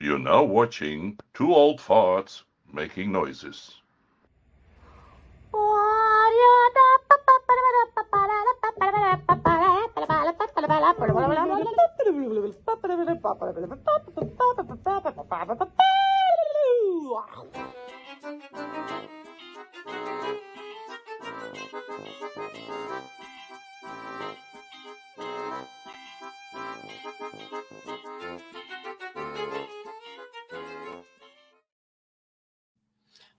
You're now watching two old farts making noises.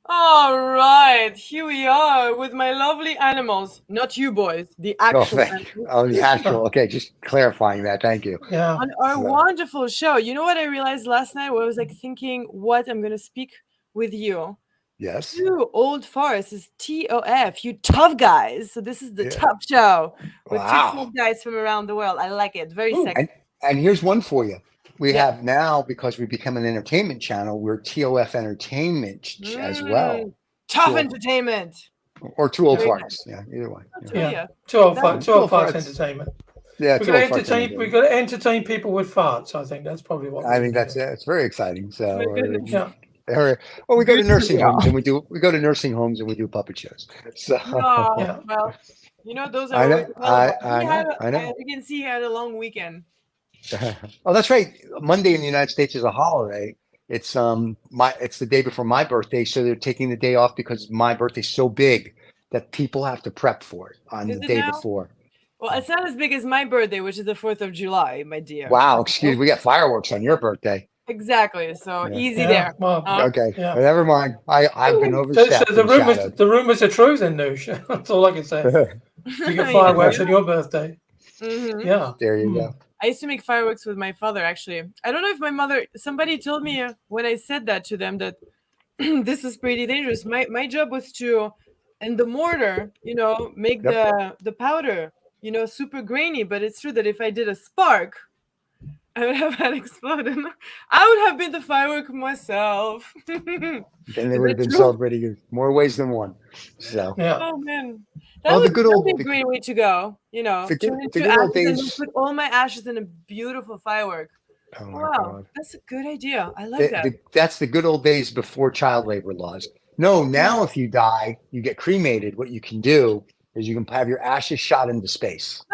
All right, here we are with my lovely animals. Not you boys, the actual animals. The actual. Okay, just clarifying that. Thank you. Yeah. On our wonderful show. You know what I realized last night? Where I was like thinking, what I'm gonna speak with you. Yes. Two old farts is TOF, you tough guys. So this is the tough show with two tough guys from around the world. I like it. Very sexy. And here's one for you. We have now, because we become an entertainment channel, we're TOF Entertainment as well. Tough entertainment. Or two old farts. Yeah, either way. Yeah. Two old farts entertainment. Yeah, we got to entertain people with farts. I think that's probably what. I think that's it. It's very exciting. So well, we go to nursing homes and we do puppet shows. So well, you know those are. I know. You can see he had a long weekend. Oh, that's right. Monday in the United States is a holiday. It's the day before my birthday, so they're taking the day off because my birthday's so big that people have to prep for it on the day before. Well, it's not as big as my birthday, which is the 4th of July, my dear. Wow, excuse me. We got fireworks on your birthday. Exactly. So easy there. Well, okay. Never mind. I've been overstepped. So the rumors are true then, Noosh. That's all I can say. You get fireworks on your birthday. Mm-hmm. Yeah. There you go. I used to make fireworks with my father, actually. I don't know if my mother, somebody told me when I said that to them that this is pretty dangerous. My job was to, in the mortar, make the powder, super grainy. But it's true that if I did a spark, I would have had exploded. I would have been the firework myself. Then they would have been celebrating in more ways than one. So. Yeah. Oh, man. That was a great way to go, the good old days. Put all my ashes in a beautiful firework. Oh wow, God. That's a good idea. I like that. That's the good old days before child labor laws. No, now if you die, you get cremated. What you can do is you can have your ashes shot into space.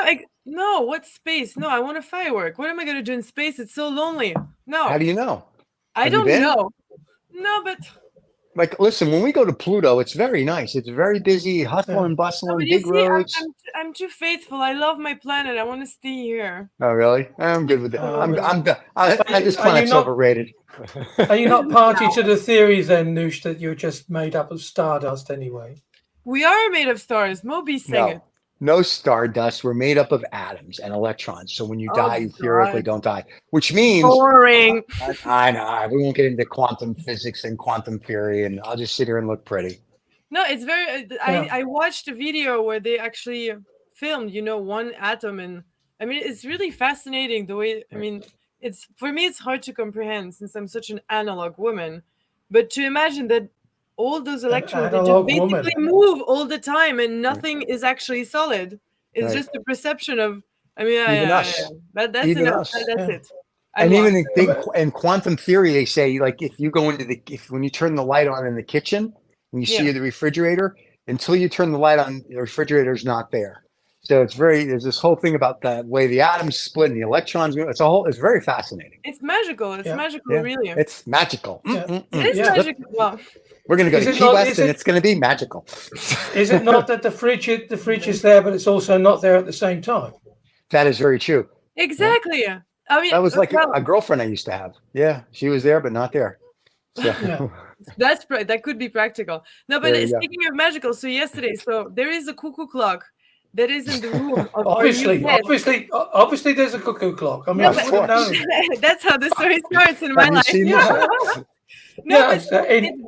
No, what space? No, I want a firework. What am I going to do in space? It's so lonely. No. How do you know? I don't know. No, but... Like, listen, when we go to Pluto, it's very nice. It's very busy, hustle and bustle, and big roads. I'm too faithful. I love my planet. I want to stay here. Oh, really? I'm good with that. This planet's overrated. Are you not party to the theory then, Noosh, that you're just made up of stardust anyway? We are made of stars. Moby sang it. No stardust. We're made up of atoms and electrons. So when you die, you theoretically don't die, which means boring. I know. We won't get into quantum physics and quantum theory, and I'll just sit here and look pretty. No, it's very. I watched a video where they actually filmed, one atom, and I mean, it's really fascinating the way. I mean, it's for me, it's hard to comprehend since I'm such an analog woman, but to imagine that. All those electrons they just basically move all the time, and nothing is actually solid. It's just the perception of. I mean, that's enough. That's it. And even in quantum theory, they say like if you go into when you turn the light on in the kitchen and you see the refrigerator, until you turn the light on, the refrigerator's not there. So there's this whole thing about the way the atoms split and the electrons. It's very fascinating. It's magical. It's magical, really. It's magical. It is magical. Well. We're going to go to Key West, and it's going to be magical. Is it not that the fridge is there, but it's also not there at the same time? That is very true. Exactly. I mean, that was like a girlfriend I used to have. Yeah, she was there, but not there. So. That could be practical. No, but speaking of magical, so there is a cuckoo clock that is in the room. Obviously, there's a cuckoo clock. I mean, that's how the story starts in my life. In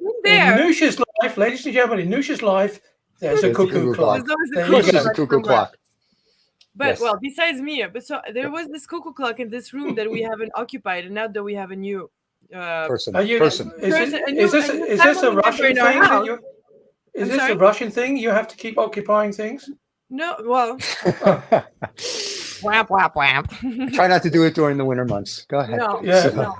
Noosh's life, ladies and gentlemen, in Noosh's life, there's a cuckoo clock. There's a cuckoo clock. But besides me, so there was this cuckoo clock in this room that we haven't occupied, and now that we have a new person. Is this a Russian thing? Is this a Russian thing? You have to keep occupying things? No, well. Whap, whap, whap. Try not to do it during the winter months. Go ahead. No.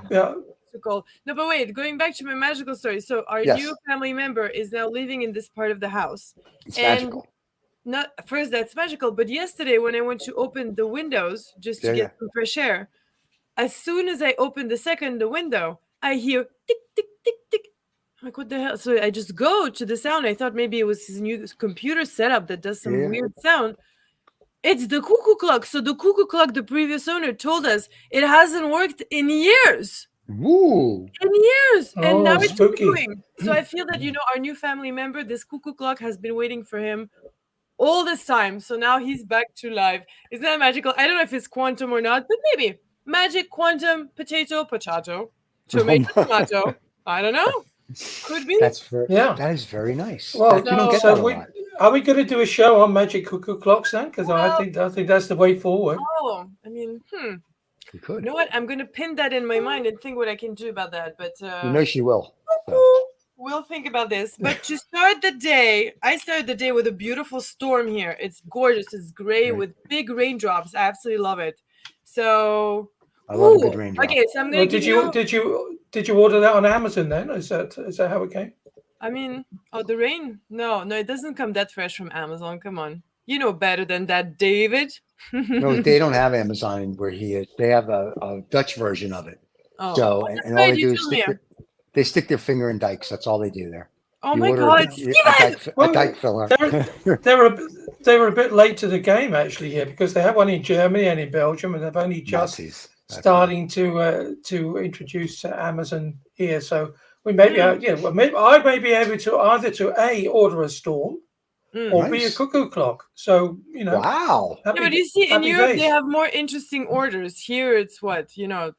Yeah. call. No, but wait, going back to my magical story. So our new family member is now living in this part of the house. It's magical. Not first, that's magical. But yesterday, when I went to open the windows just to get some fresh air, as soon as I opened the window, I hear tick, tick, tick, tick. I'm like, what the hell? So I just go to the sound. I thought maybe it was his new computer setup that does some weird sound. It's the cuckoo clock. So the cuckoo clock, the previous owner told us it hasn't worked in years. Ooh. In years. And now it's spooky. doing. So I feel that, our new family member, this cuckoo clock has been waiting for him all this time. So now he's back to life. Isn't that magical? I don't know if it's quantum or not, but maybe. Magic, quantum, potato, tomato. I don't know. Could be. That is very nice. Well, are we going to do a show on magic cuckoo clocks then? Because I think that's the way forward. Oh, I mean, You could. You know what? I'm going to pin that in my mind and think what I can do about that. But she will. So. We'll think about this. But to start the day, I started the day with a beautiful storm here. It's gorgeous. It's gray with big raindrops. I absolutely love it. So I love a good raindrop. Okay, so I'm going to Did you order that on Amazon then? Is that how it came? I mean, the rain? No, it doesn't come that fresh from Amazon. Come on. You know better than that, David. No, they don't have Amazon where he is. They have a Dutch version of it. Oh. So, and all they do is they stick their finger in dikes. That's all they do there. Oh my God, a dike filler. They were a bit late to the game actually here because they have one in Germany and in Belgium, and they've only just starting to introduce Amazon here. So we may be, I may be able to either to order a storm or be a cuckoo clock. So wow. But you see, in Europe they have more interesting orders. Here it's what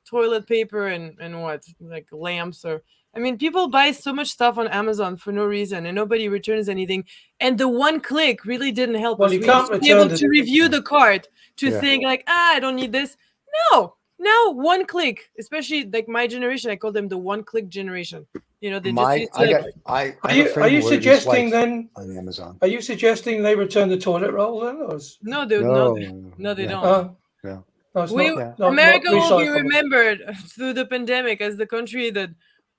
toilet paper and what like lamps or. I mean, people buy so much stuff on Amazon for no reason, and nobody returns anything. And the one click really didn't help us. You can't be able to review the cart to think like, I don't need this. No, now one click. Especially like my generation, I call them the one-click generation. They just are you suggesting then on Amazon? Are you suggesting they return the toilet roll then? Or no, they don't. No. America will be remembered through the pandemic as the country that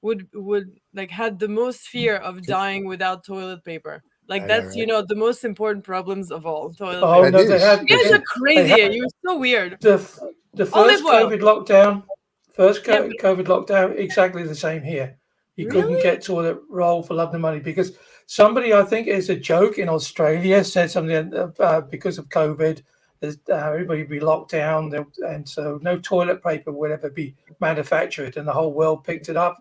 would like had the most fear of dying without toilet paper. Like that's the most important problems of all. Toilet paper. No, you guys are crazy. You're so weird. The first COVID lockdown, exactly the same here. You couldn't get toilet roll for love nor money because somebody, I think it's a joke in Australia, said something because of COVID. Everybody would be locked down, and so no toilet paper would ever be manufactured, and the whole world picked it up.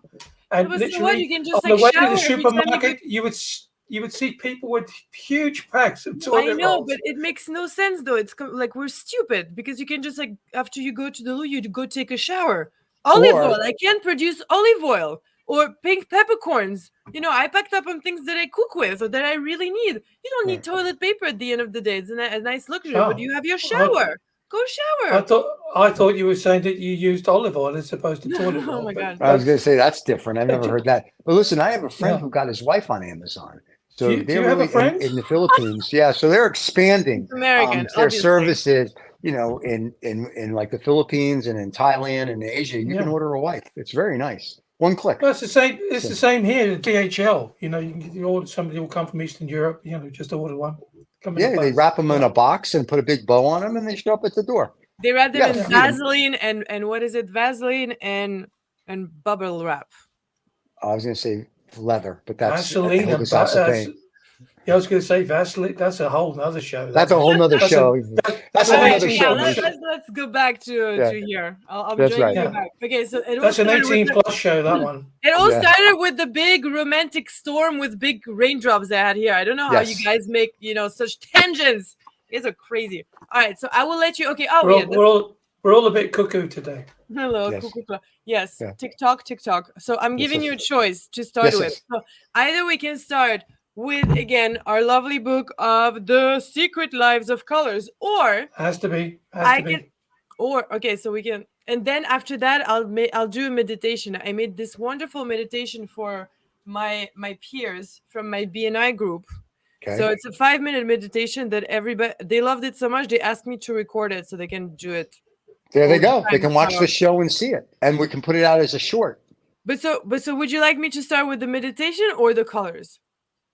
And literally, you can just, on the way to the supermarket, you would see people with huge packs of toilet rolls. I know, but it makes no sense though. It's like we're stupid because you can just like after you go to the loo, you go take a shower. Olive oil. I can't produce olive oil. Or pink peppercorns. I packed up on things that I cook with or that I really need. You don't need toilet paper at the end of the day. It's a nice luxury, but you have your shower. Go shower. I thought you were saying that you used olive oil as opposed to toilet oil. Oh my God. I was going to say that's different. I've never heard that. But listen, I have a friend who got his wife on Amazon. So do you have a friend in the Philippines? Yeah. So they're expanding their services. In like the Philippines and in Thailand and Asia, you can order a wife. It's very nice. One click. Well, it's the same. It's the same here at DHL. You can order. Somebody will come from Eastern Europe. Just order one. They wrap them in a box and put a big bow on them, and they show up at the door. They wrap them in Vaseline and what is it? Vaseline and bubble wrap. I was going to say leather, but that's Vaseline. I was going to say Vaseline. That's a whole nother show. That's a whole nother show. That's another show. Let's go back to here. I'll join you back. Okay, so that's an 18+ show. That one. It all started with the big romantic storm with big raindrops I had here. I don't know how you guys make such tangents. You guys are crazy. All right, so I will let you. Okay. We're all a bit cuckoo today. Hello, cuckoo. Yes, TikTok. So I'm giving you a choice to start with. So either we can start with again our lovely book of The Secret Lives of Colors, or has to be. So we can, and then after that I'll do a meditation. I made this wonderful meditation for my peers from my BNI group. Okay. So it's a 5-minute meditation that everybody, they loved it so much they asked me to record it so they can do it. There they go. They can watch the show and see it, and we can put it out as a short. But so would you like me to start with the meditation or the colors?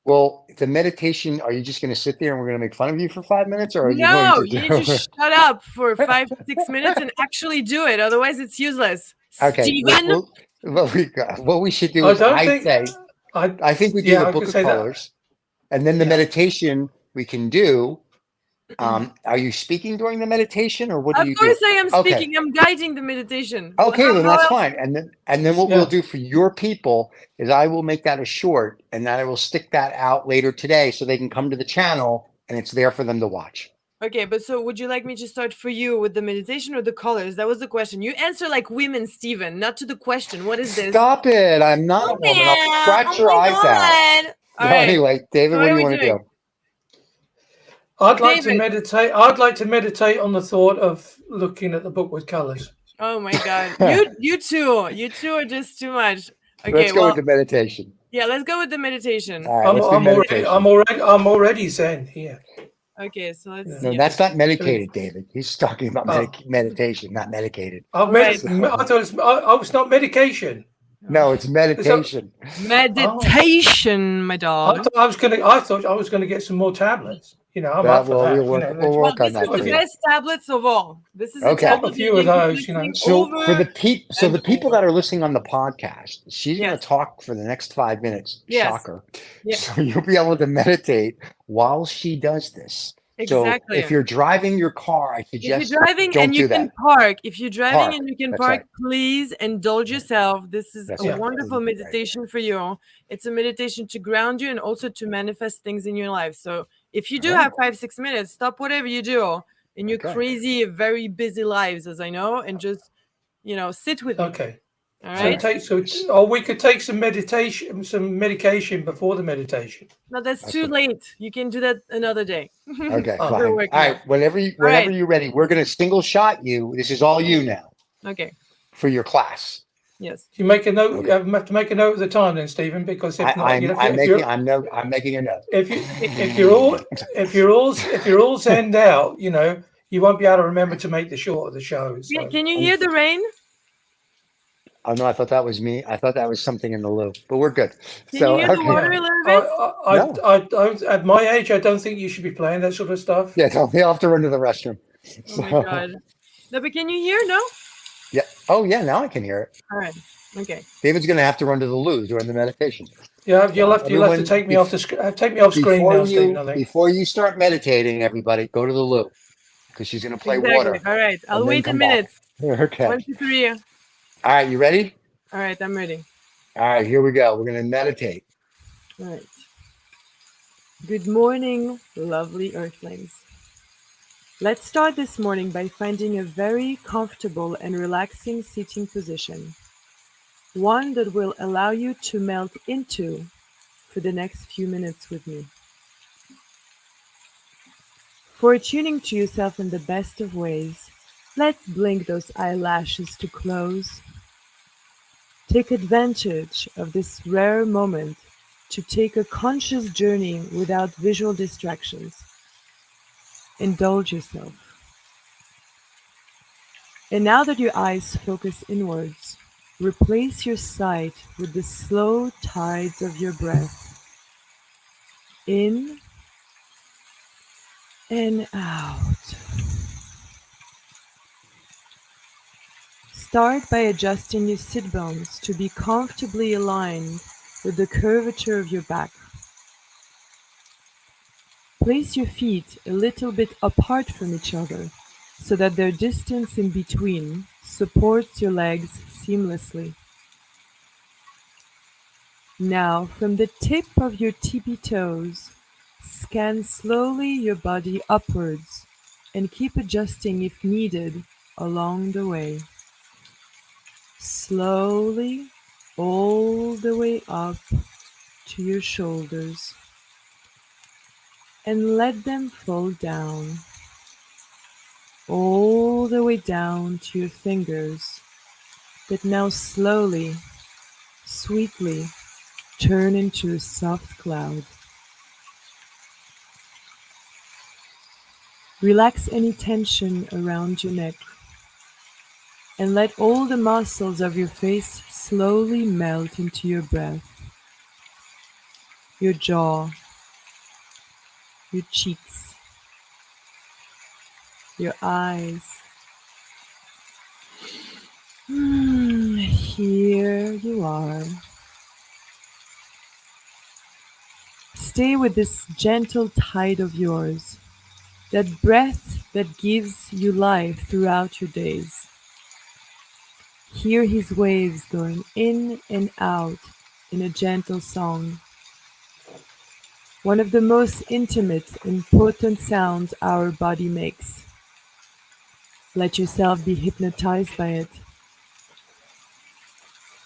Well, the meditation, are you just going to sit there and we're going to make fun of you for 5 minutes, or are you going No, to you do need to shut up for 5-6 minutes and actually do it. Otherwise, it's useless. Okay. Steven? What we should do I is don't I think. say, I think we do Yeah, the I book could of say that. colors, and then the Yeah. meditation we can do. Are you speaking during the meditation, or what do Of you course do? I am Okay. speaking. I'm guiding the meditation. Okay, then that's else- fine. And then what Yeah. we'll do for your people is I will make that a short, and then I will stick that out later today so they can come to the channel and it's there for them to watch. Okay, but so would you like me to start for you with the meditation or the colors? That was the question. You answer like women, Steven, not to the question. What is this? Stop it. I'm not a woman. I'll scratch your eyes out. All right. Anyway, David, So what do are you we want to doing? do? I'd like to David. meditate. I'd like to meditate on the thought of looking at the book with colors. Oh my God. You two are just too much. Okay, Let's go well, with the meditation. yeah, let's go with the meditation. All right, let's do meditation. I'm already zen here. Okay, so let's No, see. that's not medicated, David. He's talking about Oh. meditation, not medicated. I Right. thought it's not medication. No, it's meditation. Meditation, my I dog. thought I was gonna get some more tablets. You know, I'm That up for will that. we'll work, you know, we'll Well, work on this that is for the you. best tablets of all. This is Okay. a Pop tablet a few that of you can those, you know. bring So over for the and people over. that are listening on the podcast, she's going Yes. to talk for the next 5 minutes. Yes. Shocker. Yeah. So you'll be able to meditate while she does this. Exactly. So if you're driving your car, I If suggest you're driving don't and you do can that. park, if you're driving Park. and you can That's park, right. please indulge yourself. This is That's a right. wonderful Right. meditation for you. It's a meditation to ground you and also to manifest things in your life. So if you do All right. have 5-6 minutes, stop whatever you do in your Okay. crazy, very busy lives, as I know, and just sit with me. Okay. All So right. we could take some medication before the meditation. No, that's That's too what- late. You can do that another day. Okay, Oh. fine. We're All working right, on whenever right. you're ready, we're going to single shot you. This is all you now Okay. for your class. Yes. You make a note. Okay. You have to make a note of the time, then, Stephen, because if not, I'm making a note. if you're all sent out, you won't be able to remember to make the short of the show. So. Can you hear the rain? Oh no, I thought that was me. I thought that was something in the loop, but we're good. Can you hear the water a little bit? I don't. At my age, I don't think you should be playing that sort of stuff. Yeah, you'll have to run to the restroom. Oh my God. No, but can you hear? No? Yeah. Oh yeah, now I can hear it. All right. Okay. David's going to have to run to the loo during the meditation. Yeah, you'll have to take me off screen now, Stephen. I think. Before you start meditating, everybody, go to the loo because she's going to play water. All right. I'll and then wait a come minute. back. Okay. 1, 2, 3. All right, you ready? All right. I'm ready. All right, here we go. We're going to meditate. All right. Good morning, lovely Earthlings. Let's start this morning by finding a very comfortable and relaxing seating position. One that will allow you to melt into for the next few minutes with me. For tuning to yourself in the best of ways, let's blink those eyelashes to close. Take advantage of this rare moment to take a conscious journey without visual distractions. Indulge yourself. And now that your eyes focus inwards, replace your sight with the slow tides of your breath. In and out. Start by adjusting your sit bones to be comfortably aligned with the curvature of your back. Place your feet a little bit apart from each other so that their distance in between supports your legs seamlessly. Now, from the tip of your tippy toes, scan slowly your body upwards and keep adjusting if needed along the way. Slowly, all the way up to your shoulders, and let them fall down, all the way down to your fingers that now slowly, sweetly turn into a soft cloud. Relax any tension around your neck. and let all the muscles of your face slowly melt into your breath. Your jaw, your cheeks, your eyes. Here you are. Stay with this gentle tide of yours, that breath that gives you life throughout your days. Hear his waves going in and out in a gentle song. One of the most intimate and potent sounds our body makes. Let yourself be hypnotized by it.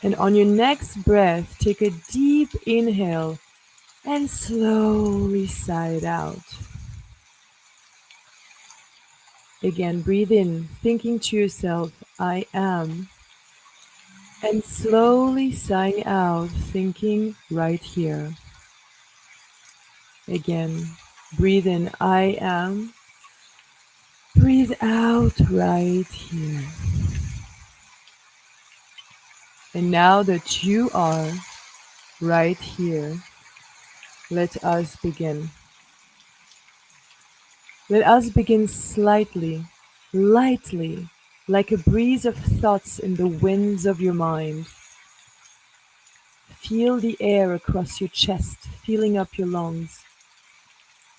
And on your next breath, take a deep inhale and slowly sigh it out. Again, breathe in, thinking to yourself, I am. And slowly sighing out, thinking right here. Again, breathe in, I am. Breathe out right here. And now that you are right here, let us begin. Let us begin slightly, lightly, like a breeze of thoughts in the winds of your mind. Feel the air across your chest, filling up your lungs,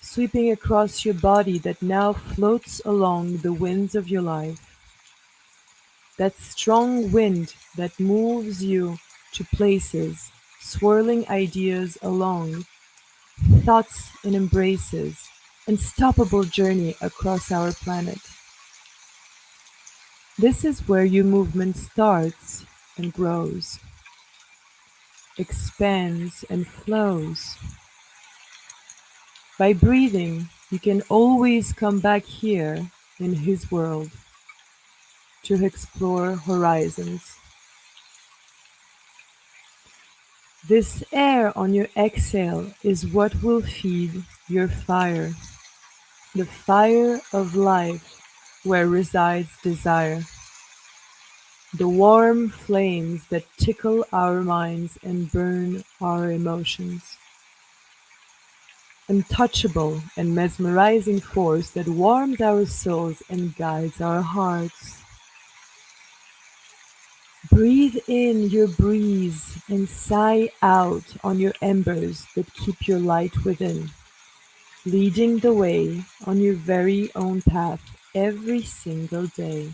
sweeping across your body that now floats along the winds of your life. That strong wind that moves you to places, swirling ideas along, thoughts and embraces, unstoppable journey across our planet. This is where your movement starts and grows, expands and flows. By breathing, you can always come back here in his world to explore horizons. This air on your exhale is what will feed your fire, the fire of life where resides desire, the warm flames that tickle our minds and burn our emotions. Untouchable and mesmerizing force that warms our souls and guides our hearts. Breathe in your breeze and sigh out on your embers that keep your light within, leading the way on your very own path every single day.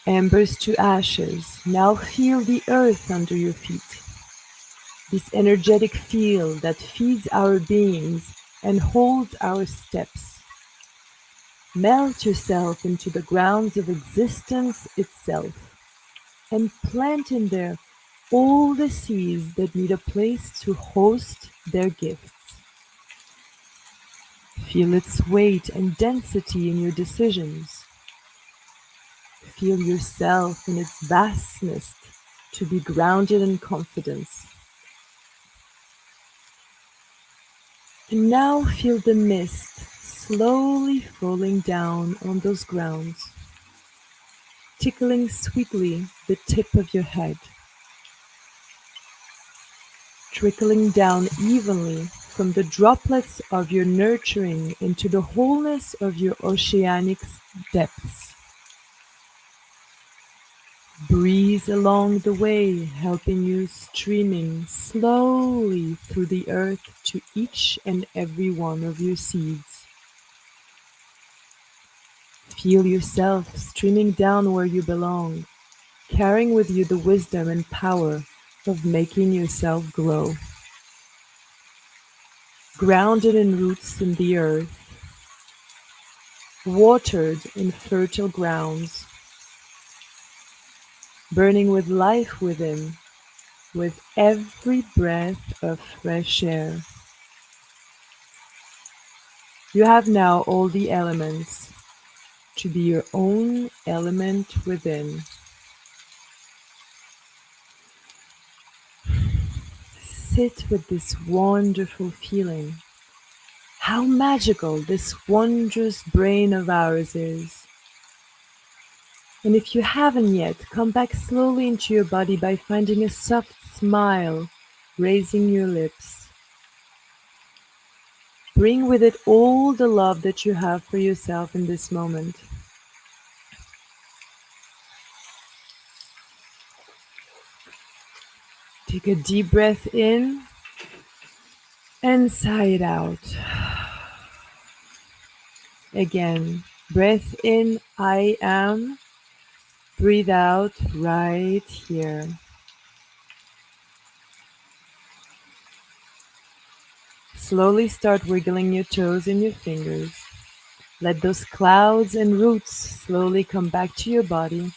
Embers to ashes, now feel the earth under your feet. This energetic field that feeds our beings and holds our steps. Melt yourself into the grounds of existence itself and plant in there all the seeds that need a place to host their gifts. Feel its weight and density in your decisions. Feel yourself in its vastness to be grounded in confidence. And now feel the mist slowly falling down on those grounds, tickling sweetly the tip of your head, trickling down evenly from the droplets of your nurturing into the wholeness of your oceanic depths. Breeze along the way, helping you streaming slowly through the earth to each and every one of your seeds. Feel yourself streaming down where you belong, carrying with you the wisdom and power of making yourself grow. Grounded in roots in the earth, watered in fertile grounds, burning with life within, with every breath of fresh air. You have now all the elements to be your own element within. Sit with this wonderful feeling. How magical this wondrous brain of ours is. And if you haven't yet, come back slowly into your body by finding a soft smile, raising your lips. Bring with it all the love that you have for yourself in this moment. Take a deep breath in and sigh it out. Again, breath in, I am. Breathe out right here. Slowly start wiggling your toes and your fingers. Let those clouds and roots slowly come back to your body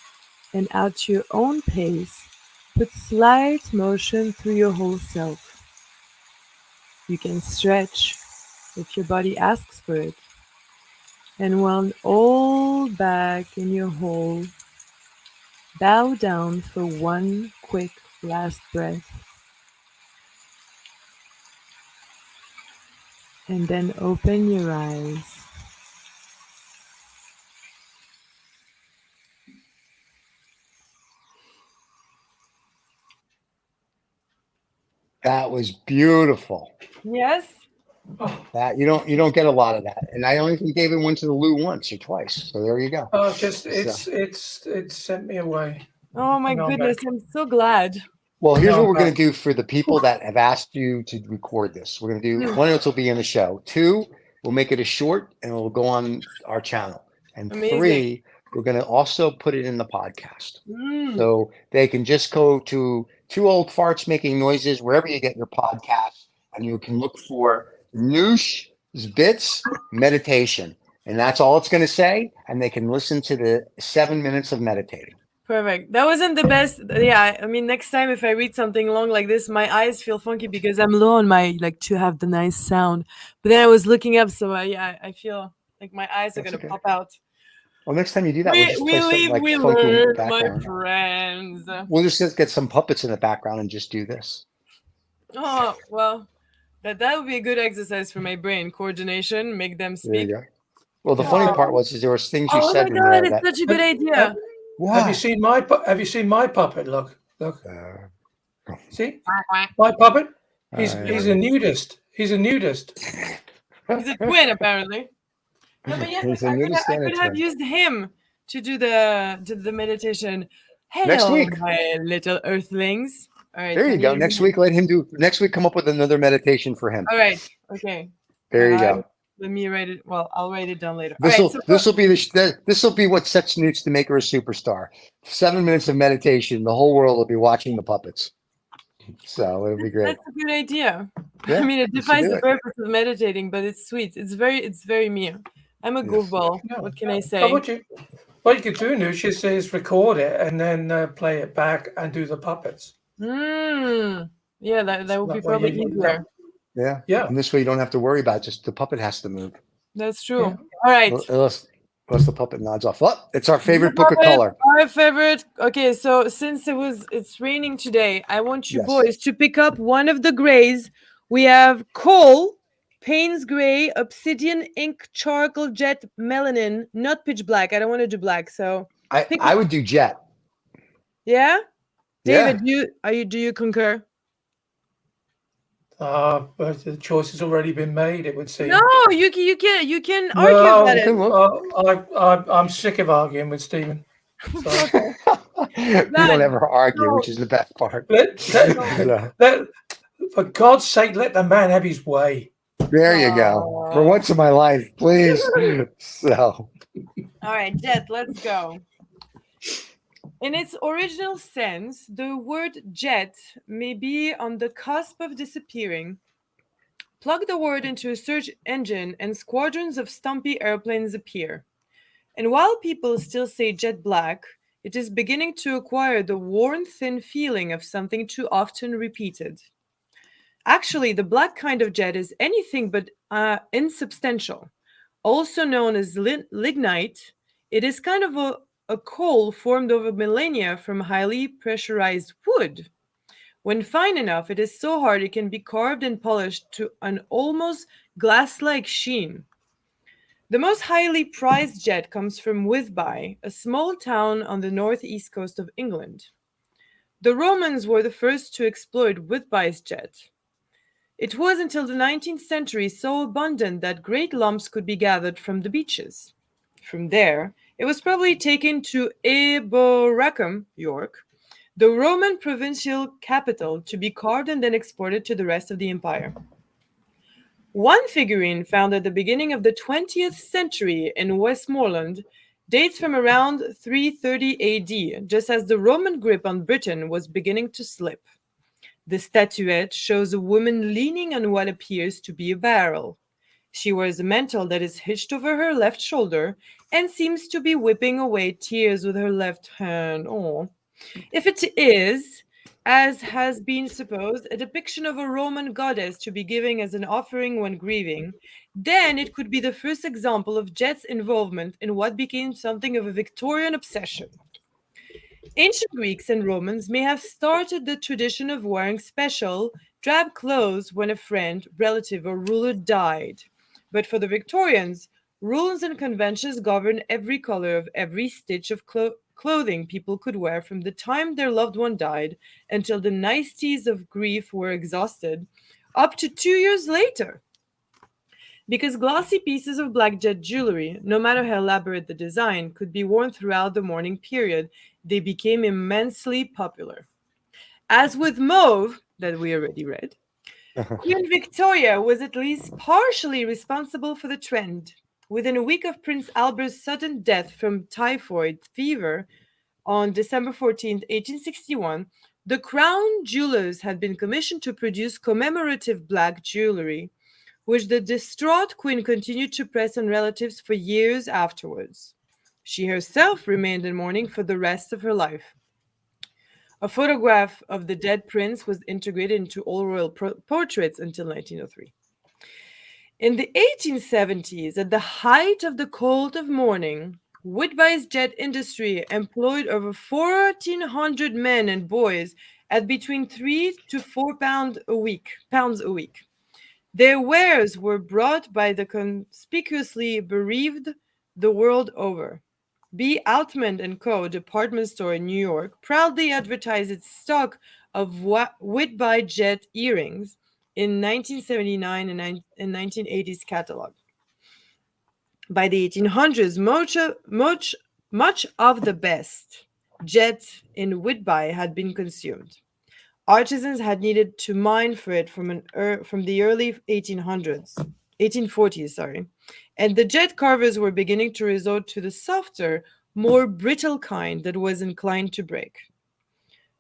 and at your own pace. Put slight motion through your whole self. You can stretch if your body asks for it. And when all back in your hole, bow down for one quick last breath. And then open your eyes. That was beautiful. Yes? That you don't get a lot of that, and I only think David went to the loo once or twice. So there you go. Oh, just it sent me away. Oh my Hang on, goodness, Beck. I'm so glad. Well, here's No, what we're going Beck. to do for the people that have asked you to record this. We're going to do Hmm. one of it will be in the show. Two, we'll make it a short and it'll go on our channel. And Amazing. three, we're going to also put it in the podcast. Mm. So they can just go to Two Old Farts Making Noises, wherever you get your podcasts, and you can look for Noosh's Bits Meditation. And that's all it's going to say. And they can listen to the 7 minutes of meditating. Perfect. That wasn't the best. Yeah, I mean, next time if I read something long like this, my eyes feel funky because I'm low on my, like, to have the nice sound. But then I was looking up, so yeah, I feel like my eyes are That's going to okay. pop out. Well, next time you do that, we'll just play something like we funky in the learn, my background. friends. We'll just get some puppets in the background and just do this. Oh, well, that would be a good exercise for my brain. Coordination, make them There you speak. go. Well, the funny part was is there was things you Oh said my in god, there it's that such a good idea. Have you seen my puppet? Look. See my puppet. He's a nudist. He's a nudist. He's a twin, apparently. No, but yes, He's a I nudist and a could have twin. used him to do the meditation. Hello, Next week. my little earthlings. All right, There you can go. Next week, let him do. Next week, come up with another meditation for him. All right, okay. There you go. Let me write it. Well, I'll write it down later. This All will right, this will be what sets Newts to make her a superstar. 7 minutes of meditation. The whole world will be watching the puppets. So it'll be great. that's a good idea. Yeah, I mean, it you should defies do the it. purpose of meditating, but it's sweet. It's very me. I'm a Yes. goofball. No. What can I Oh, say? what you could do, Noosh, is record it and then play it back and do the puppets. Yeah, that would be That way probably you- easier. Yeah. Yeah. And this way you don't have to worry about it. Just the puppet has to move. That's true. Yeah. All right. Unless the puppet nods off. Oh, it's our favorite book of color. Our favorite. Okay, so since it's raining today, I want you Yes. boys to pick up one of the grays. We have coal, Payne's gray, obsidian, ink, charcoal, jet, melanin, not pitch black. I don't want to do black. So I would do jet. yeah, Yeah. David, do you concur? But the choice has already been made. It would seem. No, you can argue Well, about it. I'm sick of arguing with Stephen. So We don't ever argue, no. which is the best part. For God's sake, let the man have his way. There you go. For once in my life, please. So. All right, Jet, let's go. In its original sense, the word jet may be on the cusp of disappearing. Plug the word into a search engine and squadrons of stumpy airplanes appear. And while people still say jet black, it is beginning to acquire the worn thin feeling of something too often repeated. Actually, the black kind of jet is anything but insubstantial. Also known as lignite, it is kind of a coal formed over millennia from highly pressurized wood. When fine enough, it is so hard it can be carved and polished to an almost glass-like sheen. The most highly prized jet comes from Whitby, a small town on the northeast coast of England. The Romans were the first to exploit Whitby's jet. It was until the 19th century so abundant that great lumps could be gathered from the beaches. From there, it was probably taken to Eboracum, York, the Roman provincial capital, to be carved and then exported to the rest of the empire. One figurine found at the beginning of the 20th century in Westmoreland dates from around 330 AD, just as the Roman grip on Britain was beginning to slip. The statuette shows a woman leaning on what appears to be a barrel. She wears a mantle that is hitched over her left shoulder and seems to be whipping away tears with her left hand. Oh. If it is, as has been supposed, a depiction of a Roman goddess to be given as an offering when grieving, then it could be the first example of Jet's involvement in what became something of a Victorian obsession. Ancient Greeks and Romans may have started the tradition of wearing special, drab clothes when a friend, relative, or ruler died. But for the Victorians, rules and conventions governed every color of every stitch of clothing people could wear from the time their loved one died until the niceties of grief were exhausted, up to 2 years later. Because glossy pieces of black jet jewelry, no matter how elaborate the design, could be worn throughout the mourning period, they became immensely popular. As with mauve, that we already read, Queen Victoria was at least partially responsible for the trend. Within a week of Prince Albert's sudden death from typhoid fever on December 14, 1861, the Crown Jewelers had been commissioned to produce commemorative black jewelry, which the distraught queen continued to press on relatives for years afterwards. She herself remained in mourning for the rest of her life. A photograph of the dead prince was integrated into all royal portraits until 1903. In the 1870s, at the height of the cold of mourning, Whitby's jet industry employed over 1,400 men and boys at between 3 to 4 pounds a week. Their wares were brought by the conspicuously bereaved the world over. B. Altman and Co. department store in New York proudly advertised its stock of Whitby jet earrings in 1979 and 1980s catalog. By the 1800s, much of the best jet in Whitby had been consumed. Artisans had needed to mine for it from the early 1840s, and the jet carvers were beginning to resort to the softer, more brittle kind that was inclined to break.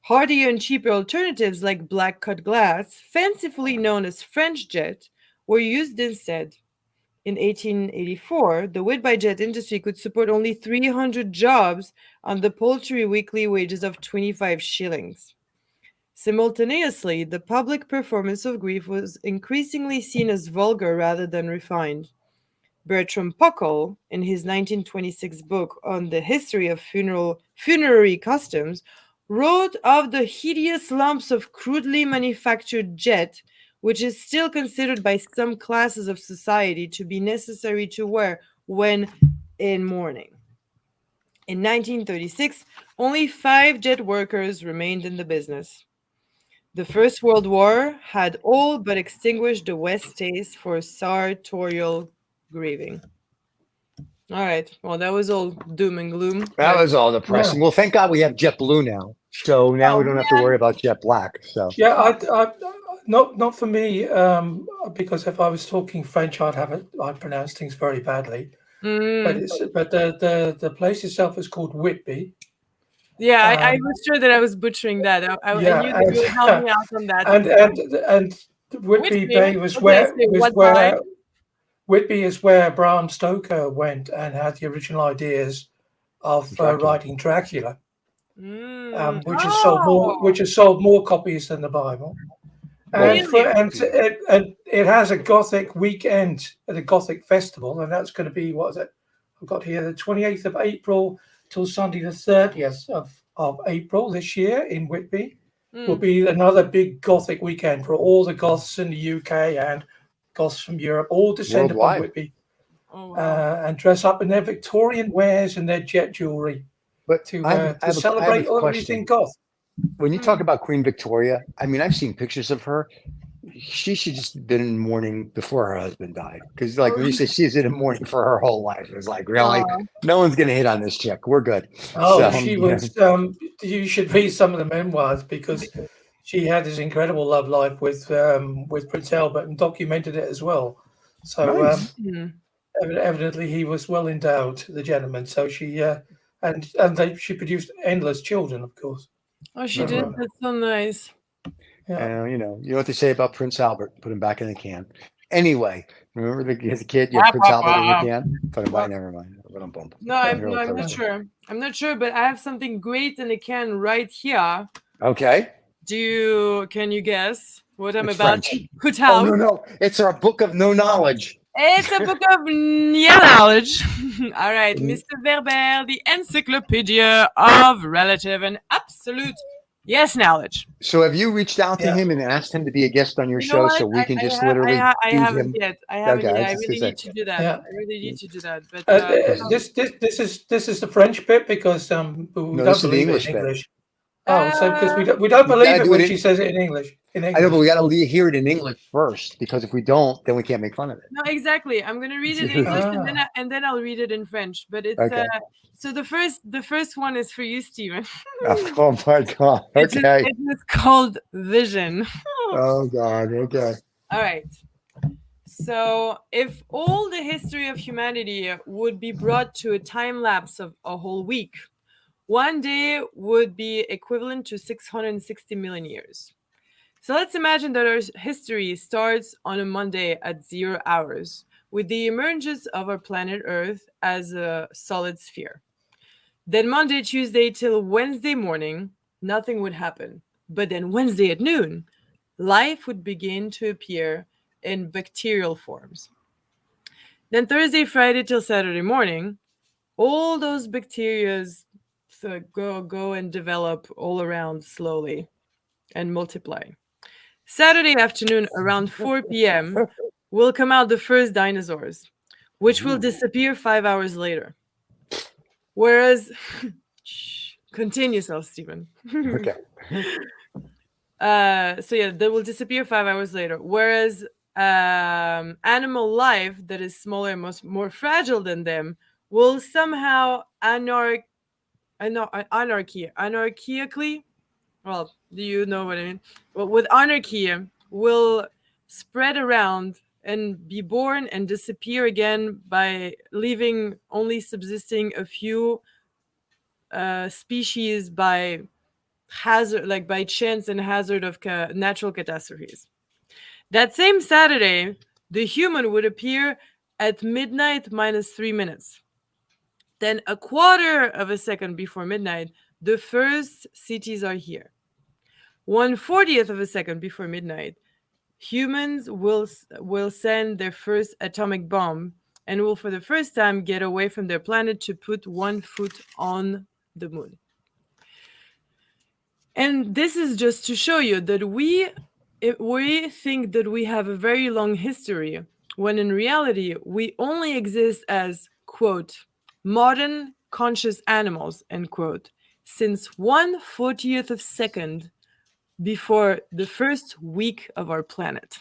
Hardier and cheaper alternatives like black cut glass, fancifully known as French jet, were used instead. In 1884, the Whitby jet industry could support only 300 jobs on the paltry weekly wages of 25 shillings. Simultaneously, the public performance of grief was increasingly seen as vulgar rather than refined. Bertram Puckle, in his 1926 book on the history of funerary costumes, wrote of the hideous lumps of crudely manufactured jet, which is still considered by some classes of society to be necessary to wear when in mourning. In 1936, only 5 jet workers remained in the business. The First World War had all but extinguished the West's taste for sartorial grieving. All right. Well, that was all doom and gloom. That was all depressing. Yeah. Well, thank God we have JetBlue now. So now we don't have to worry about Jet Black. So Yeah, I not for me, because if I was talking French, I'd pronounce things very badly. But the place itself is called Whitby. Yeah, I was sure that I was butchering that. I knew that you would help me out on that. And Whitby Bay was where Whitby is where Bram Stoker went and had the original ideas of writing Dracula, which has sold more copies than the Bible. And it has a Gothic weekend at a Gothic festival, and that's going to be, what is it? I've got here the 28th of April till Sunday the 30th of April this year in Whitby. Will be another big Gothic weekend for all the Goths in the UK and Goths from Europe, all descend upon Whitby. Oh wow. and dress up in their Victorian wares and their jet jewelry But to I have a celebrate question. everything goth. When you talk about Queen Victoria, I mean, I've seen pictures of her. She should just been in mourning before her husband died. Because like when you say she's in mourning for her whole life, it's like really, no one's gonna hit on this chick. We're good. Oh, So, she yeah. was. You should read some of the memoirs because she had this incredible love life with Prince Albert and documented it as well. So Nice. evidently he was well endowed, the gentleman. So she she produced endless children, of course. Oh, she did. That's so nice. Yeah. You know what they say about Prince Albert? Put him back in the can. Anyway, remember as a kid, you had Prince Albert in the can. Never mind. No, I'm not sure. I'm not sure, but I have something great in the can right here. Okay. Can you guess what I'm It's about French. to put out? Oh no! It's our book of no knowledge. It's a book of knowledge. All right, Mr. Verber, the Encyclopedia of Relative and Absolute Yes Knowledge. So have you reached out to him and asked him to be a guest on your show so we can just literally I haven't yet. I really need to do that. Yeah. I really need to do that. But this is the French bit because we don't believe it in English. Oh, so because we don't believe it when she says it in English. I know, but we got to hear it in English first because if we don't, then we can't make fun of it. No, exactly. I'm gonna read it in English and then I'll read it in French. But it's so the first one is for you, Stephen. Oh my God! Okay. It is called Vision. Oh God! Okay. All right. So if all the history of humanity would be brought to a time lapse of a whole week, one day would be equivalent to 660 million years. So let's imagine that our history starts on a Monday at 0 hours with the emergence of our planet Earth as a solid sphere. Then Monday, Tuesday till Wednesday morning, nothing would happen. But then Wednesday at noon, life would begin to appear in bacterial forms. Then Thursday, Friday till Saturday morning, all those bacteria go and develop all around slowly and multiply. Saturday afternoon around 4 p.m. will come out the first dinosaurs, which will disappear 5 hours later. Whereas, continue yourself, Stephen. Okay. They will disappear 5 hours later. Whereas animal life that is smaller and more fragile than them will somehow anarchically. Well, do you know what I mean? Well, with anarchy, will spread around and be born and disappear again by leaving only subsisting a few species by hazard, like by chance and hazard of natural catastrophes. That same Saturday, the human would appear at midnight minus 3 minutes. Then a quarter of a second before midnight, the first cities are here. 1/40th of a second before midnight, humans will send their first atomic bomb and will for the first time get away from their planet to put one foot on the moon. And this is just to show you that we think that we have a very long history, when in reality, we only exist as, quote, modern conscious animals, end quote, since 1/40th of a second before the first week of our planet.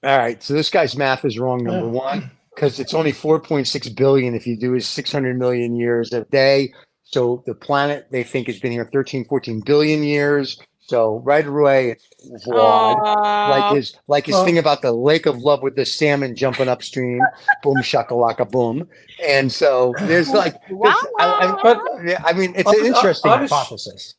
All right. So this guy's math is wrong, number one, because it's only 4.6 billion if you do is 600 million years a day. So the planet, they think, has been here 13, 14 billion years. So right away, it's flawed. Like his thing about the lake of love with the salmon jumping upstream, boom shakalaka boom. And so there's like, I mean, it's an interesting hypothesis.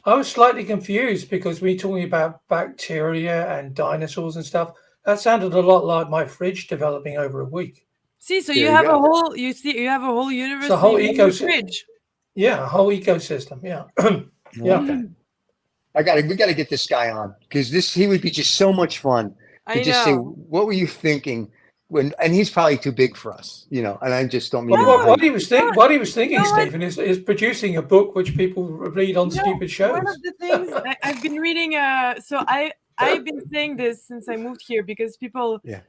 I was slightly confused because we're talking about bacteria and dinosaurs and stuff. That sounded a lot like my fridge developing over a week. See, so you have a whole universe. It's a whole ecosystem. Yeah, a whole ecosystem. Yeah. Yeah. Okay. We gotta get this guy on because he would be just so much fun to just say, what were you thinking when? And he's probably too big for us, you know. And I just don't mean what he was thinking, Stephen, is producing a book which people read on stupid shows. One of the things I've been reading. So I've been saying this since I moved here because people. Yeah.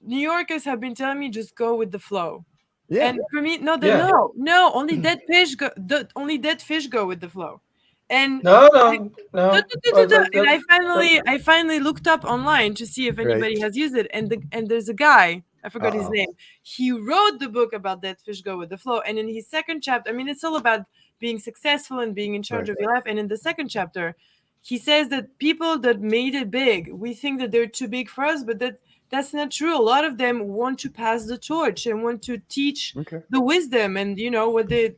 New Yorkers have been telling me just go with the flow. Yeah. And for me, no, Yeah. no, only dead fish go. Only dead fish go with the flow. And No. and I finally looked up online to see if anybody has used it. And there's a guy, I forgot his name. He wrote the book about dead fish go with the flow. And in his second chapter, I mean, it's all about being successful and being in charge of your life. And in the second chapter, he says that people that made it big, we think that they're too big for us, but that's not true. A lot of them want to pass the torch and want to teach the wisdom and what they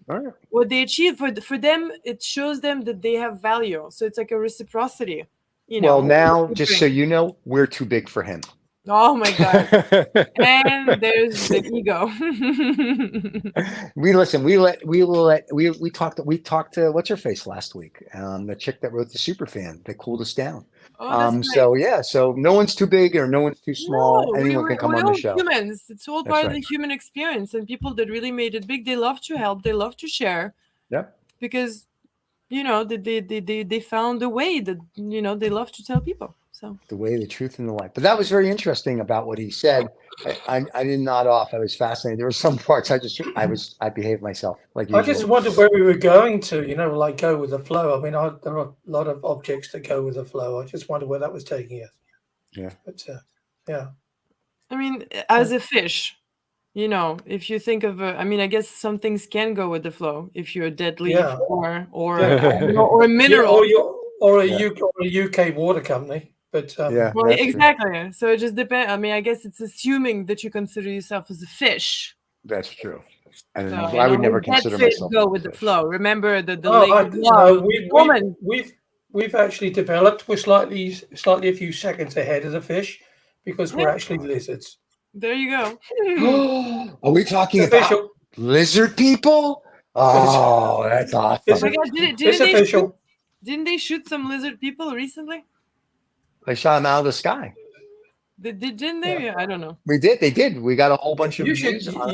achieve. For them, it shows them that they have value. So it's like a reciprocity. Well, now, just so you know, we're too big for him. Oh my God. And there's the ego. We talked to what's her face last week, the chick that wrote the Superfan that cooled us down. So no one's too big or no one's too small. Anyone can come on the show. Humans. It's all part of the human experience, and people that really made it big, they love to help, they love to share. Yep. Because they found a way that they love to tell people. So the way, the truth, and the light. But that was very interesting about what he said. I didn't nod off. I was fascinated. There were some parts I behaved myself like usual. I just wondered where we were going to, like go with the flow. I mean, there are a lot of objects that go with the flow. I just wondered where that was taking us. Yeah. But yeah. I mean, as a fish, if you think of I guess some things can go with the flow. If you're a dead leaf or a mineral, or a UK water company. But exactly. True. So it just depends. I mean, I guess it's assuming that you consider yourself as a fish. That's true. And I would never consider myself go with the flow. Remember the we've actually developed. We're slightly a few seconds ahead of the fish because we're actually lizards. There you go. Are we talking about lizard people? Oh, that's awesome. It's official. Didn't they shoot some lizard people recently? They shot them out of the sky. Didn't they? Yeah, I don't know. We did. They did. We got a whole bunch of. You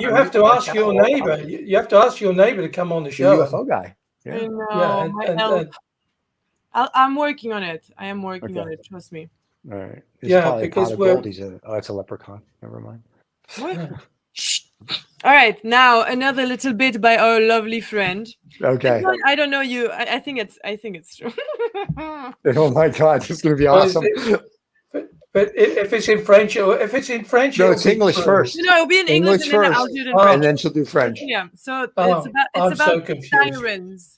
have to ask your neighbor. You have to ask your neighbor to come on the show. The UFO guy. Yeah. I know. I'm working on it. I am working on it. Trust me. All right. Because it's a leprechaun. Never mind. What? All right. Now another little bit by our lovely friend. Okay. I don't know you. I think it's true. Oh my God! This is gonna be awesome. But if it's in French, no, it's English first. No, it'll be in English first, and then I'll do it in French. And then she'll do French. Yeah. So it's about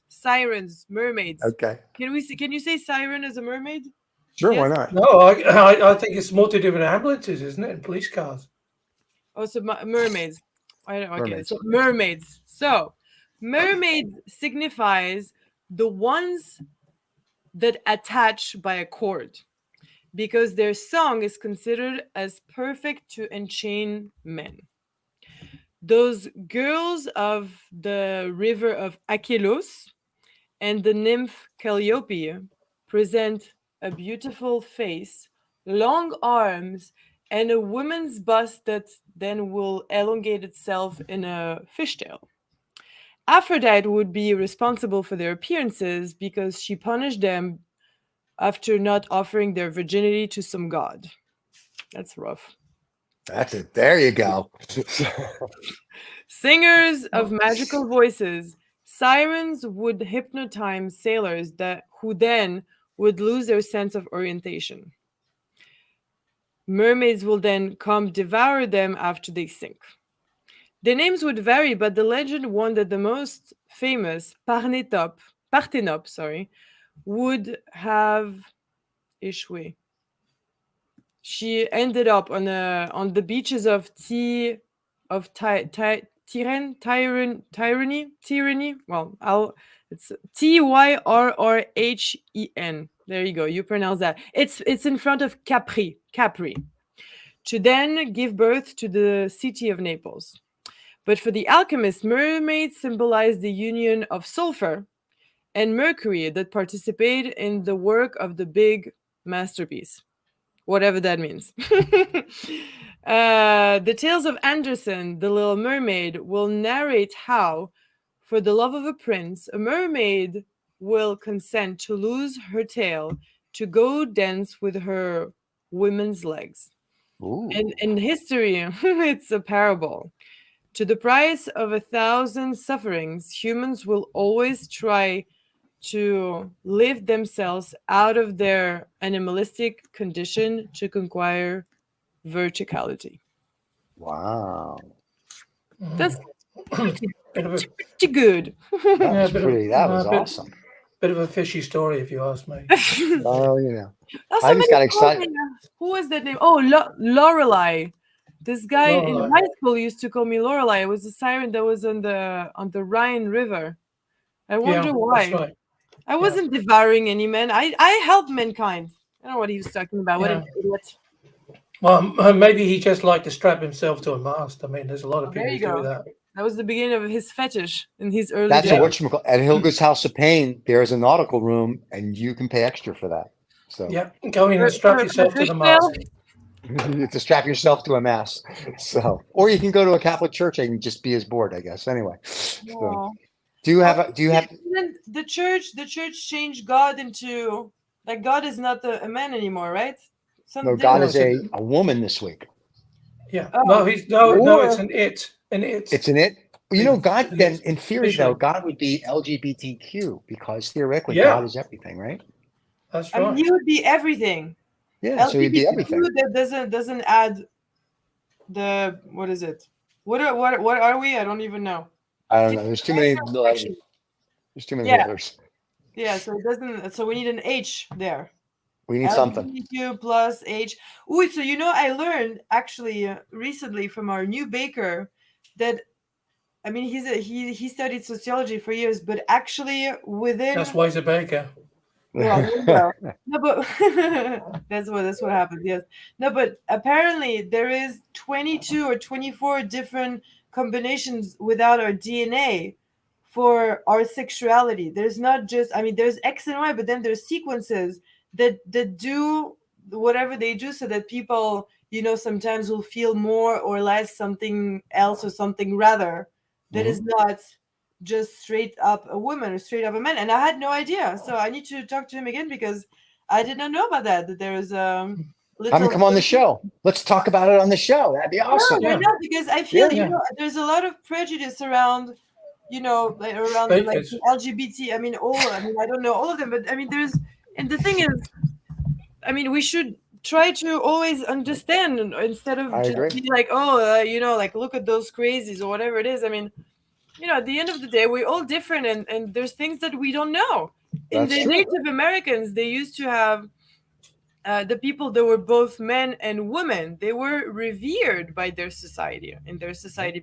sirens, mermaids. Okay. Can you say siren as a mermaid? Sure, yes? Why not? No, I think it's more to do with ambulances, isn't it, and police cars? Oh, so mermaids. Mermaids. So mermaids. So mermaid signifies the ones that attach by a cord, because their song is considered as perfect to enchain men. Those girls of the river of Achelos and the nymph Calliope present a beautiful face, long arms, and a woman's bust that then will elongate itself in a fishtail. Aphrodite would be responsible for their appearances because she punished them after not offering their virginity to some god. That's rough. That's it. There you go. Singers of magical voices, sirens would hypnotize sailors who then would lose their sense of orientation. Mermaids will then come devour them after they sink. Their names would vary, but the legend warned that the most famous, Parthenope, would have Ishwe. She ended up on the beaches of Tyranny. Well, it's Tyrrrhen. There you go. You pronounce that. It's in front of Capri, to then give birth to the city of Naples. But for the alchemists, mermaids symbolize the union of sulfur and mercury that participate in the work of the big masterpiece, whatever that means. The Tales of Andersen, the Little Mermaid, will narrate how, for the love of a prince, a mermaid will consent to lose her tail to go dance with her women's legs. Ooh. In history, it's a parable. To the price of 1,000 sufferings, humans will always try to lift themselves out of their animalistic condition to conquer verticality. Wow. That's Bit of a, pretty good. That was a awesome. bit of a fishy story, if you ask me. Oh, you know. Also, I just got many called excited. me, who was that name? Oh, Lorelei. This guy in Lorelei. high school used to call me Lorelei. It was a siren that was on the Rhine River. I wonder why. That's right. I wasn't devouring any men. I helped mankind. I don't know what he was talking about. What an idiot. Well, maybe he just liked to strap himself to a mast. I mean, there's a lot of There people you who go. do that. That was the beginning of his fetish in his early That's days. a whatchamacallit. At Hilga's House of Pain, there's a nautical room, and you can pay extra for that. So Yeah, go in and strap yourself to the mast. you have to strap yourself to a mast. So, or you can go to a Catholic church and just be as bored, I guess. Anyway, so, do you have? The church changed God into like God is not a man anymore, right? No, God is a woman this week. Yeah. Oh. No, it's an it. An it. It's an it. You know, God then, in theory, Officially. though, God would be LGBTQ because theoretically, Yeah. God is everything, right? That's I mean, right. he would be everything. Yeah, so he'd be LGBTQ everything. that doesn't add the what is it? What are we? I don't even know. I don't know. There's too many letters. There's too many letters. Yeah, so it doesn't. So we need an H there. We need something. LGBTQ plus H. Ooh, so I learned actually recently from our new baker that, I mean, he studied sociology for years, but actually within That's why he's a baker. well, no, but that's what happens. Yes, no, but apparently there is 22 or 24 different combinations without our DNA for our sexuality. There's not just, I mean, there's X and Y, but then there's sequences that do whatever they do so that people, sometimes will feel more or less something else or something rather that is not just straight up a woman or straight up a man. And I had no idea. So I need to talk to him again because I did not know about that there is come on the show. Let's talk about it on the show. That'd be awesome. No, because I feel there's a lot of prejudice around around like the LGBT. I mean, I don't know all of them, but I mean, and the thing is, I mean, we should try to always understand instead of just be like, like look at those crazies or whatever it is. I mean, at the end of the day, we're all different, and there's things that we don't know. In the Native Americans, they used to have the people that were both men and women. They were revered by their society,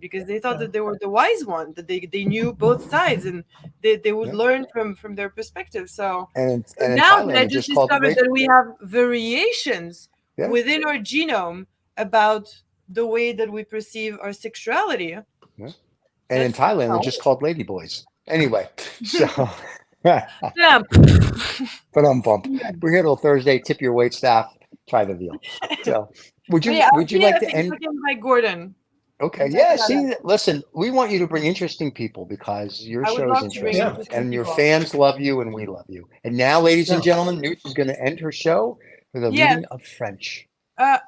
because they thought that they were the wise one, that they knew both sides, and they would learn from their perspective. So, now that I just discovered that we have variations within our genome about the way that we perceive our sexuality. Yeah. And in Thailand, they're just called ladyboys. Anyway, so but we're here till Thursday. Tip your wait staff. Try the veal. So, would you like to end? Like Gordon. Okay. Yeah. See, listen, we want you to bring interesting people because your show is interesting, and your fans love you, and we love you. And now, ladies and gentlemen, Noosh is going to end her show with a reading of French.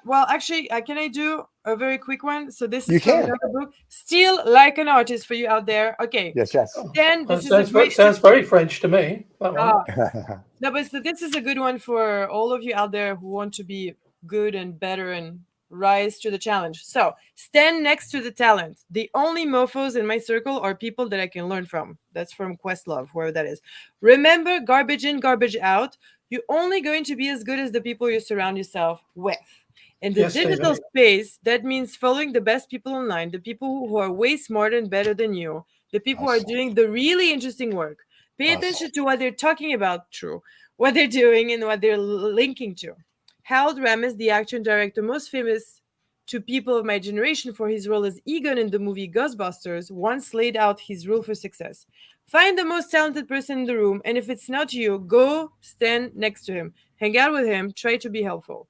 Well, actually, can I do a very quick one? So this is from another book, Still Like an Artist, for you out there. Okay. Yes. Then this sounds very French to me. No, but so this is a good one for all of you out there who want to be good and better and rise to the challenge. So stand next to the talent. The only mofos in my circle are people that I can learn from. That's from Questlove, whoever that is. Remember, garbage in, garbage out. You're only going to be as good as the people you surround yourself with. In the digital space, that means following the best people online, the people who are way smarter and better than you, the people who are doing the really interesting work. Pay attention to what they're talking about, what they're doing, and what they're linking to. Harold Ramis, the actor and director most famous to people of my generation for his role as Egon in the movie Ghostbusters, once laid out his rule for success. Find the most talented person in the room, and if it's not you, go stand next to him. Hang out with him. Try to be helpful.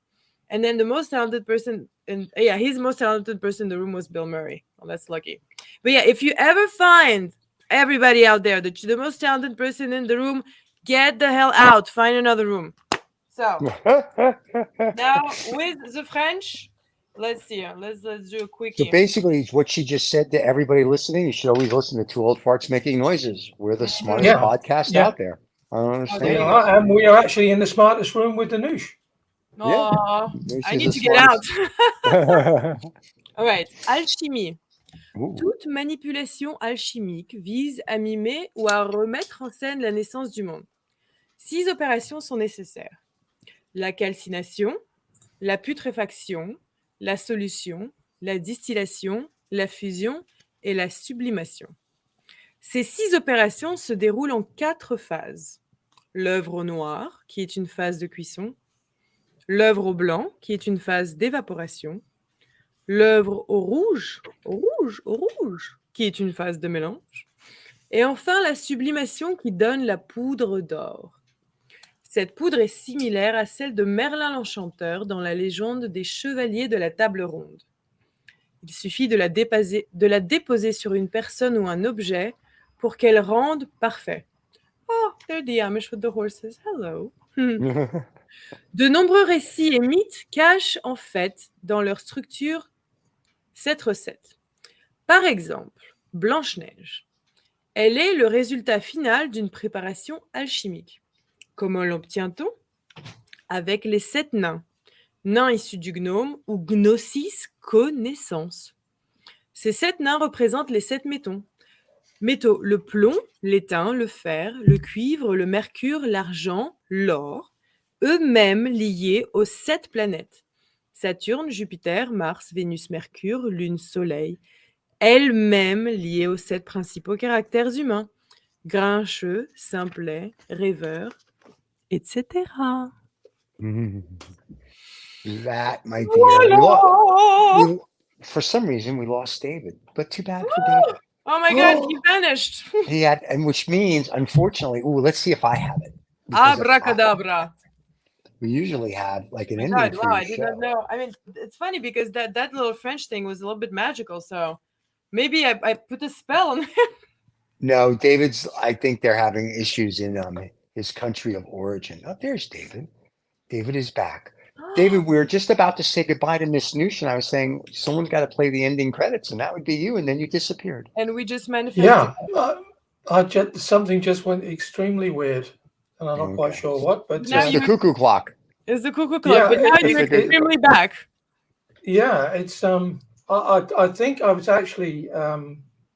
And then the most talented person, his most talented person in the room was Bill Murray. Well, that's lucky. But yeah, if you ever find everybody out there, the most talented person in the room, get the hell out. Find another room. So, now with the French, let's see. Let's do a So quickie. basically, what she just said to everybody listening, you should always listen to Two Old Farts Making Noises. We're the smartest Yeah. podcast Yeah. out there. I don't there understand. you We go. are, and we are actually in the smartest room with the Noosh. Yeah. Oh, Noosh I is need the to get out. smartest. All right. Alchimie. Ooh. Toute manipulation alchimique vise à mimer ou à remettre en scène la naissance du monde. 6 opérations sont nécessaires. La calcination, la putréfaction, la solution, la distillation, la fusion et la sublimation. Ces 6 opérations se déroulent en 4 phases. L'œuvre au noir, qui est une phase de cuisson. L'œuvre au blanc, qui est une phase d'évaporation. L'œuvre au rouge, qui est une phase de mélange. Et enfin, la sublimation qui donne la poudre d'or. Cette poudre est similaire à celle de Merlin l'Enchanteur dans la légende des chevaliers de la table ronde. Il suffit de la déposer sur une personne ou un objet pour qu'elle rende parfait. Oh, they're the Amish with the horses. Hello. De nombreux récits et mythes cachent en fait dans leur structure cette recette. Par exemple, Blanche-Neige. Elle est le résultat final d'une préparation alchimique. Comment l'obtient-on? Avec les 7 nains. Nains issus du gnome ou gnosis, connaissance. Ces 7 nains représentent les 7 métaux. Le plomb, l'étain, le fer, le cuivre, le mercure, l'argent, l'or, eux-mêmes liés aux 7 planètes. Saturne, Jupiter, Mars, Vénus, Mercure, Lune, Soleil, elles-mêmes liées aux 7 principaux caractères humains. Grincheux, simplet, rêveur, etc. That, my dear. For some reason, we lost David, but too bad for David. Oh my God, he vanished. He had, and which means, unfortunately, let's see if I have it. Because Abracadabra. we usually have like an ending God, for wow, your I did show. not know. I mean, it's funny because that little French thing was a little bit magical. So maybe I put a spell on him. No, David's, I think they're having issues in his country of origin. Oh, there's David. David is back. David, we were just about to say goodbye to Miss Noosh, and I was saying someone's got to play the ending credits, and that would be you, and then you disappeared. And we just manifested. Yeah, something just went extremely weird, and I'm not quite sure what. But it's the cuckoo clock. It's the cuckoo clock, but now you're extremely back. Yeah, it's I think I was actually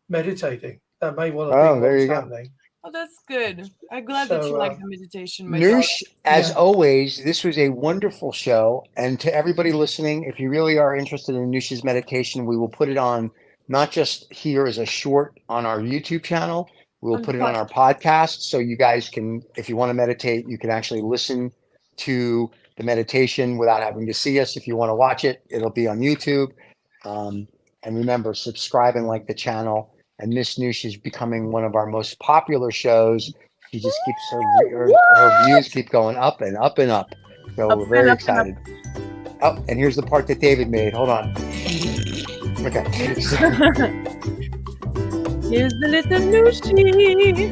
meditating. That may well have been what was happening. Oh, that's good. I'm glad that you like the meditation. Noosh, as always, this was a wonderful show. And to everybody listening, if you really are interested in Noosh's meditation, we will put it on not just here as a short on our YouTube channel. We'll put it on our podcast. So you guys can, if you want to meditate, you can actually listen to the meditation without having to see us. If you want to watch it, it'll be on YouTube. And remember, subscribe and like the channel. And Miss Noosh is becoming one of our most popular shows. She just keeps her views keep going up and up and up. So we're very excited. Oh, and here's the part that David made. Hold on. Okay. Here's the little Nooshie.